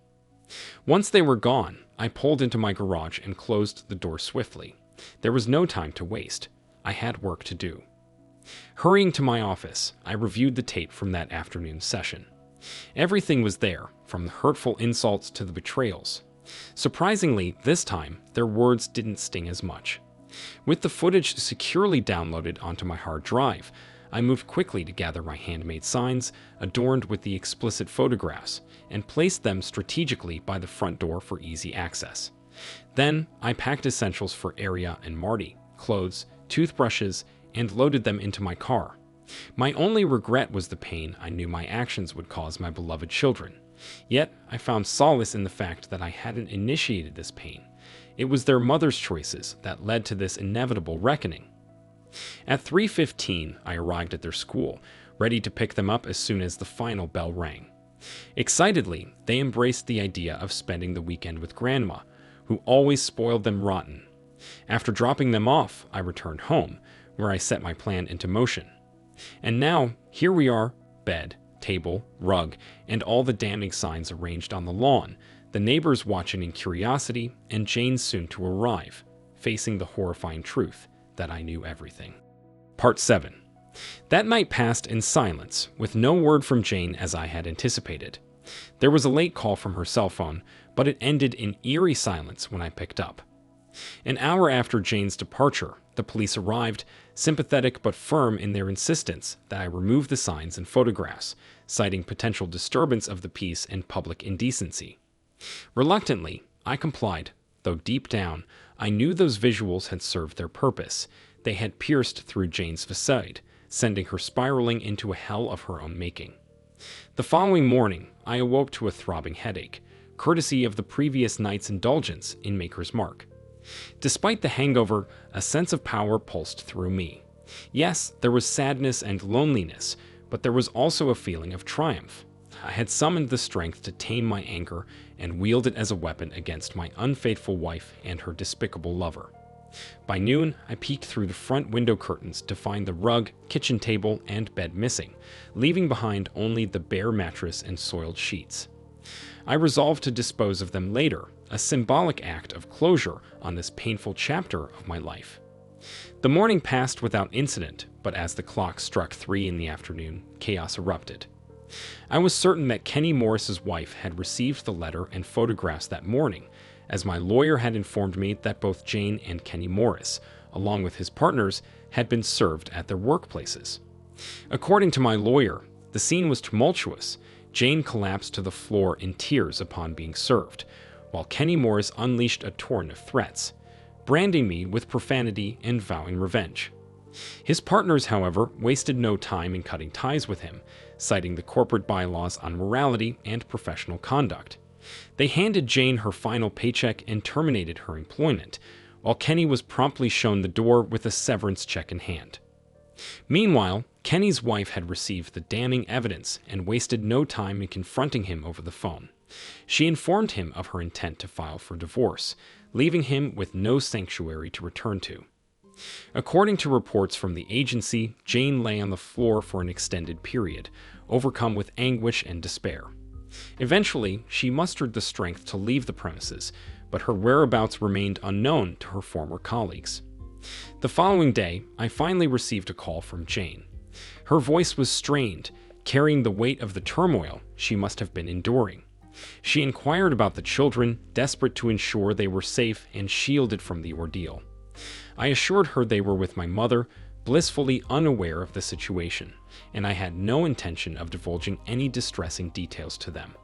Once they were gone, I pulled into my garage and closed the door swiftly. There was no time to waste. I had work to do. Hurrying to my office, I reviewed the tape from that afternoon's session. Everything was there, from the hurtful insults to the betrayals. Surprisingly, this time, their words didn't sting as much. With the footage securely downloaded onto my hard drive, I moved quickly to gather my handmade signs, adorned with the explicit photographs, and placed them strategically by the front door for easy access. Then, I packed essentials for Aria and Marty, clothes, toothbrushes, and loaded them into my car. My only regret was the pain I knew my actions would cause my beloved children. Yet, I found solace in the fact that I hadn't initiated this pain. It was their mother's choices that led to this inevitable reckoning. At 3:15, I arrived at their school, ready to pick them up as soon as the final bell rang. Excitedly, they embraced the idea of spending the weekend with Grandma, who always spoiled them rotten. After dropping them off, I returned home, where I set my plan into motion. And now, here we are, bed, table, rug, and all the damning signs arranged on the lawn, the neighbors watching in curiosity, and Jane soon to arrive, facing the horrifying truth that I knew everything. Part 7. That night passed in silence, with no word from Jane as I had anticipated. There was a late call from her cell phone, but it ended in eerie silence when I picked up. An hour after Jane's departure, the police arrived, sympathetic but firm in their insistence that I remove the signs and photographs, citing potential disturbance of the peace and public indecency. Reluctantly, I complied, though deep down, I knew those visuals had served their purpose. They had pierced through Jane's facade, sending her spiraling into a hell of her own making. The following morning, I awoke to a throbbing headache, courtesy of the previous night's indulgence in Maker's Mark. Despite the hangover, a sense of power pulsed through me. Yes, there was sadness and loneliness, but there was also a feeling of triumph. I had summoned the strength to tame my anger and wield it as a weapon against my unfaithful wife and her despicable lover. By noon, I peeked through the front window curtains to find the rug, kitchen table, and bed missing, leaving behind only the bare mattress and soiled sheets. I resolved to dispose of them later, a symbolic act of closure on this painful chapter of my life. The morning passed without incident, but as the clock struck 3 in the afternoon, chaos erupted. I was certain that Kenny Morris's wife had received the letter and photographs that morning, as my lawyer had informed me that both Jane and Kenny Morris, along with his partners, had been served at their workplaces. According to my lawyer, the scene was tumultuous. Jane collapsed to the floor in tears upon being served, while Kenny Morris unleashed a torrent of threats, branding me with profanity and vowing revenge. His partners, however, wasted no time in cutting ties with him, citing the corporate bylaws on morality and professional conduct. They handed Jane her final paycheck and terminated her employment, while Kenny was promptly shown the door with a severance check in hand. Meanwhile, Kenny's wife had received the damning evidence and wasted no time in confronting him over the phone. She informed him of her intent to file for divorce, leaving him with no sanctuary to return to. According to reports from the agency, Jane lay on the floor for an extended period, overcome with anguish and despair. Eventually, she mustered the strength to leave the premises, but her whereabouts remained unknown to her former colleagues. The following day, I finally received a call from Jane. Her voice was strained, carrying the weight of the turmoil she must have been enduring. She inquired about the children, desperate to ensure they were safe and shielded from the ordeal. I assured her they were with my mother, blissfully unaware of the situation, and I had no intention of divulging any distressing details to them.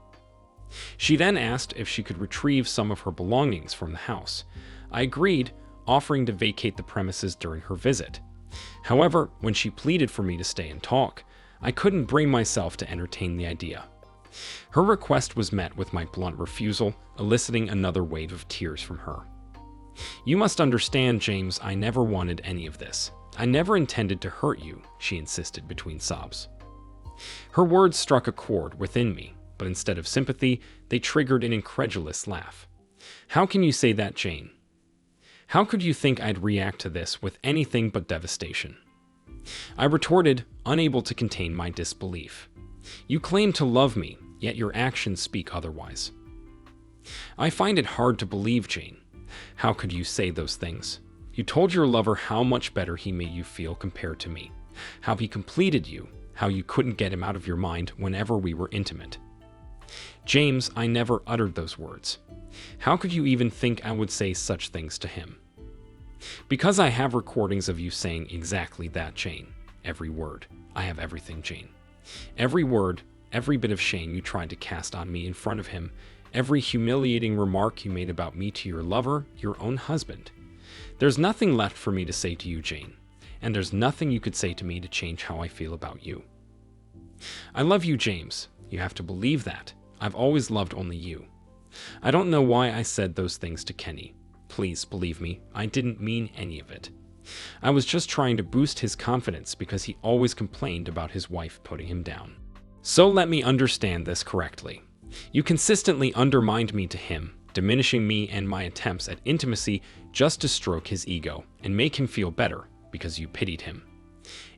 She then asked if she could retrieve some of her belongings from the house. I agreed, offering to vacate the premises during her visit. However, when she pleaded for me to stay and talk, I couldn't bring myself to entertain the idea. Her request was met with my blunt refusal, eliciting another wave of tears from her. "You must understand, James, I never wanted any of this. I never intended to hurt you," she insisted between sobs. Her words struck a chord within me, but instead of sympathy, they triggered an incredulous laugh. "How can you say that, Jane? How could you think I'd react to this with anything but devastation?" I retorted, unable to contain my disbelief. "You claim to love me, yet your actions speak otherwise." "I find it hard to believe, Jane. How could you say those things? You told your lover how much better he made you feel compared to me, how he completed you, how you couldn't get him out of your mind whenever we were intimate." "James, I never uttered those words. How could you even think I would say such things to him?" "Because I have recordings of you saying exactly that, Jane. Every word. I have everything, Jane. Every word, every bit of shame you tried to cast on me in front of him, every humiliating remark you made about me to your lover, your own husband. There's nothing left for me to say to you, Jane, and there's nothing you could say to me to change how I feel about you. I love you, James. You have to believe that. I've always loved only you. I don't know why I said those things to Kenny. Please believe me, I didn't mean any of it. I was just trying to boost his confidence because he always complained about his wife putting him down. So let me understand this correctly. You consistently undermined me to him, diminishing me and my attempts at intimacy just to stroke his ego and make him feel better because you pitied him.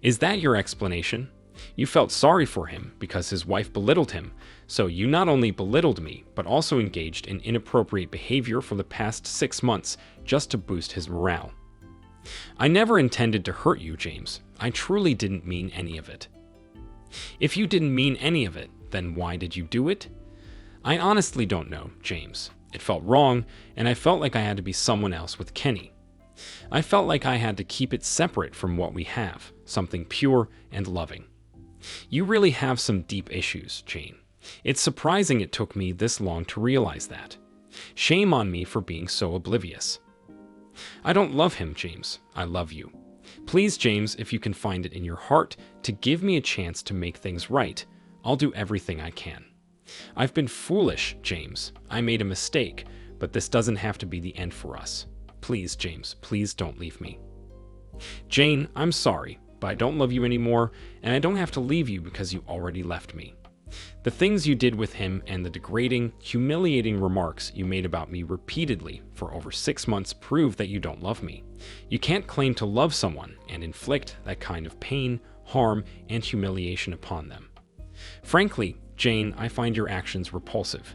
Is that your explanation? You felt sorry for him because his wife belittled him, so you not only belittled me, but also engaged in inappropriate behavior for the past 6 months just to boost his morale. I never intended to hurt you, James. I truly didn't mean any of it. If you didn't mean any of it, then why did you do it? I honestly don't know, James. It felt wrong, and I felt like I had to be someone else with Kenny. I felt like I had to keep it separate from what we have, something pure and loving. You really have some deep issues, Jane. It's surprising it took me this long to realize that. Shame on me for being so oblivious. I don't love him, James. I love you. Please, James, if you can find it in your heart to give me a chance to make things right, I'll do everything I can. I've been foolish, James. I made a mistake, but this doesn't have to be the end for us. Please, James, please don't leave me. Jane, I'm sorry, but I don't love you anymore, and I don't have to leave you because you already left me. The things you did with him and the degrading, humiliating remarks you made about me repeatedly for over 6 months prove that you don't love me. You can't claim to love someone and inflict that kind of pain, harm, and humiliation upon them. Frankly, Jane, I find your actions repulsive.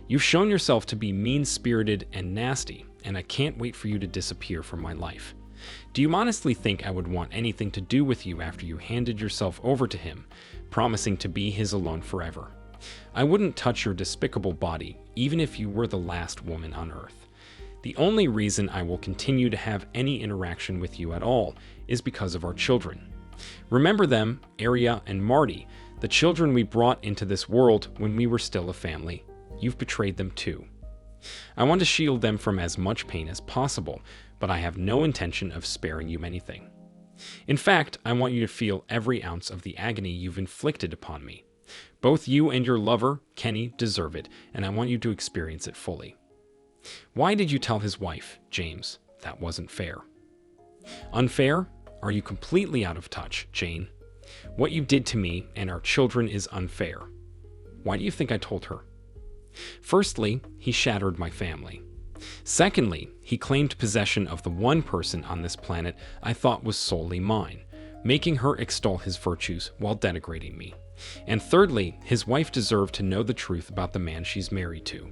You've shown yourself to be mean-spirited and nasty, and I can't wait for you to disappear from my life. Do you honestly think I would want anything to do with you after you handed yourself over to him, promising to be his alone forever? I wouldn't touch your despicable body, even if you were the last woman on earth. The only reason I will continue to have any interaction with you at all is because of our children. Remember them, Aria and Marty, the children we brought into this world when we were still a family. You've betrayed them too. I want to shield them from as much pain as possible, but I have no intention of sparing you anything. In fact, I want you to feel every ounce of the agony you've inflicted upon me. Both you and your lover, Kenny, deserve it, and I want you to experience it fully. Why did you tell his wife, James? That wasn't fair. Unfair? Are you completely out of touch, Jane? What you did to me and our children is unfair. Why do you think I told her? Firstly, he shattered my family. Secondly, he claimed possession of the one person on this planet I thought was solely mine, making her extol his virtues while denigrating me. And thirdly, his wife deserved to know the truth about the man she's married to.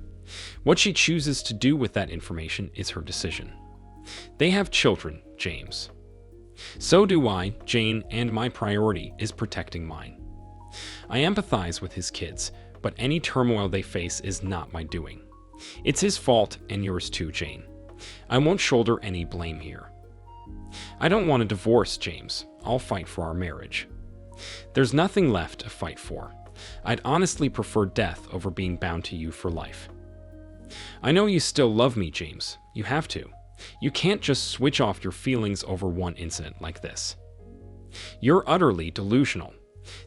What she chooses to do with that information is her decision. They have children, James. So do I, Jane, and my priority is protecting mine. I empathize with his kids, but any turmoil they face is not my doing. It's his fault, and yours too, Jane. I won't shoulder any blame here. I don't want a divorce, James. I'll fight for our marriage. There's nothing left to fight for. I'd honestly prefer death over being bound to you for life. I know you still love me, James. You have to. You can't just switch off your feelings over one incident like this. You're utterly delusional.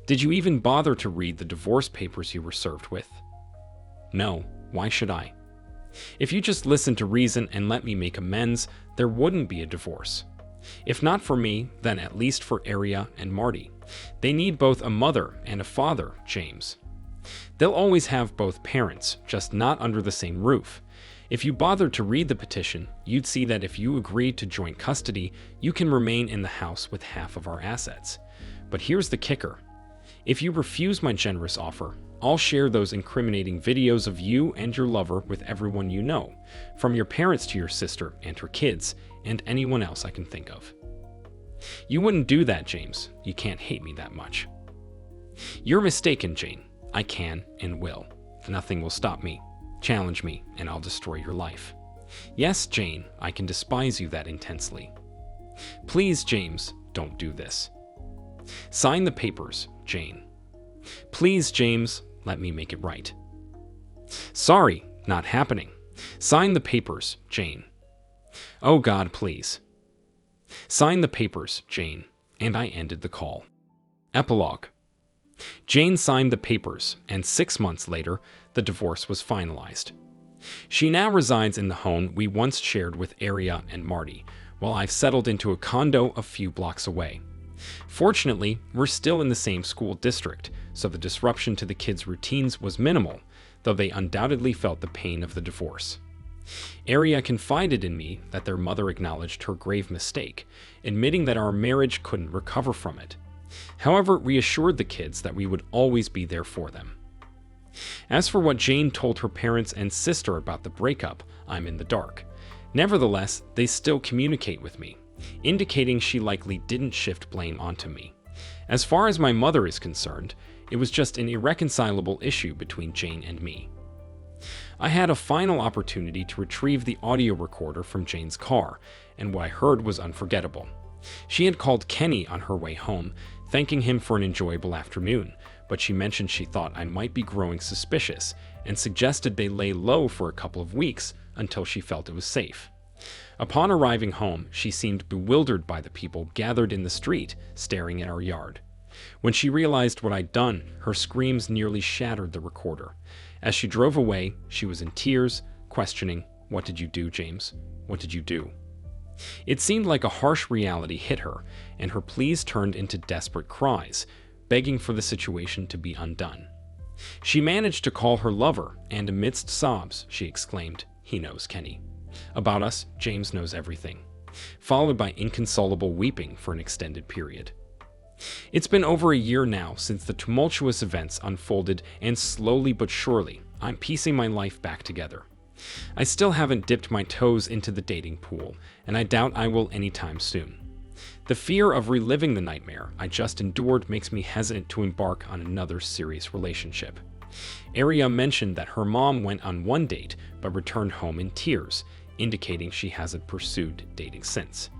Did you even bother to read the divorce papers you were served with? No, why should I? If you just listened to reason and let me make amends, there wouldn't be a divorce. If not for me, then at least for Aria and Marty. They need both a mother and a father, James. They'll always have both parents, just not under the same roof. If you bothered to read the petition, you'd see that if you agreed to joint custody, you can remain in the house with half of our assets. But here's the kicker. If you refuse my generous offer, I'll share those incriminating videos of you and your lover with everyone you know, from your parents to your sister and her kids, and anyone else I can think of. You wouldn't do that, James. You can't hate me that much. You're mistaken, Jane. I can and will. Nothing will stop me. Challenge me, and I'll destroy your life. Yes, Jane, I can despise you that intensely. Please, James, don't do this. Sign the papers, Jane. Please, James, let me make it right. Sorry, not happening. Sign the papers, Jane. Oh God, please. Sign the papers, Jane, and I ended the call. Epilogue. Jane signed the papers, and 6 months later, the divorce was finalized. She now resides in the home we once shared with Aria and Marty, while I've settled into a condo a few blocks away. Fortunately, we're still in the same school district, so the disruption to the kids' routines was minimal, though they undoubtedly felt the pain of the divorce. Aria confided in me that their mother acknowledged her grave mistake, admitting that our marriage couldn't recover from it. However, reassured the kids that we would always be there for them. As for what Jane told her parents and sister about the breakup, I'm in the dark. Nevertheless, they still communicate with me, indicating she likely didn't shift blame onto me. As far as my mother is concerned, it was just an irreconcilable issue between Jane and me. I had a final opportunity to retrieve the audio recorder from Jane's car, and what I heard was unforgettable. She had called Kenny on her way home, thanking him for an enjoyable afternoon, but she mentioned she thought I might be growing suspicious and suggested they lay low for a couple of weeks until she felt it was safe. Upon arriving home, she seemed bewildered by the people gathered in the street, staring at our yard. When she realized what I'd done, her screams nearly shattered the recorder. As she drove away, she was in tears, questioning, "What did you do, James? What did you do?" It seemed like a harsh reality hit her, and her pleas turned into desperate cries, begging for the situation to be undone. She managed to call her lover, and amidst sobs, she exclaimed, "He knows, Kenny. About us, James knows everything," followed by inconsolable weeping for an extended period. It's been over a year now since the tumultuous events unfolded, and slowly but surely, I'm piecing my life back together. I still haven't dipped my toes into the dating pool, and I doubt I will anytime soon. The fear of reliving the nightmare I just endured makes me hesitant to embark on another serious relationship. Aria mentioned that her mom went on one date but returned home in tears, indicating she hasn't pursued dating since.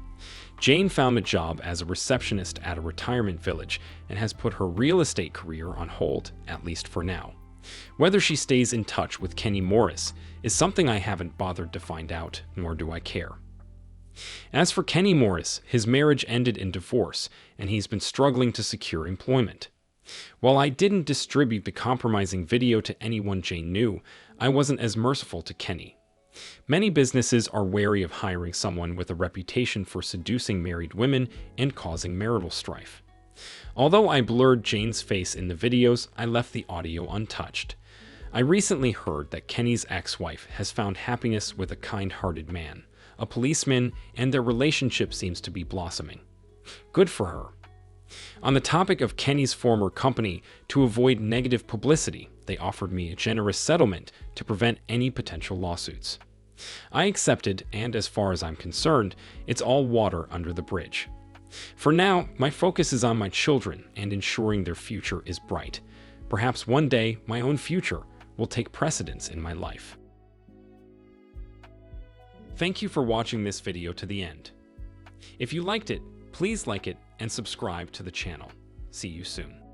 Jane found a job as a receptionist at a retirement village and has put her real estate career on hold, at least for now. Whether she stays in touch with Kenny Morris is something I haven't bothered to find out, nor do I care. As for Kenny Morris, his marriage ended in divorce, and he's been struggling to secure employment. While I didn't distribute the compromising video to anyone Jane knew, I wasn't as merciful to Kenny. Many businesses are wary of hiring someone with a reputation for seducing married women and causing marital strife. Although I blurred Jane's face in the videos, I left the audio untouched. I recently heard that Kenny's ex-wife has found happiness with a kind-hearted man, a policeman, and their relationship seems to be blossoming. Good for her. On the topic of Kenny's former company, to avoid negative publicity, they offered me a generous settlement to prevent any potential lawsuits. I accepted, and as far as I'm concerned, it's all water under the bridge. For now, my focus is on my children and ensuring their future is bright. Perhaps one day, my own future will take precedence in my life. Thank you for watching this video to the end. If you liked it, please like it and subscribe to the channel. See you soon.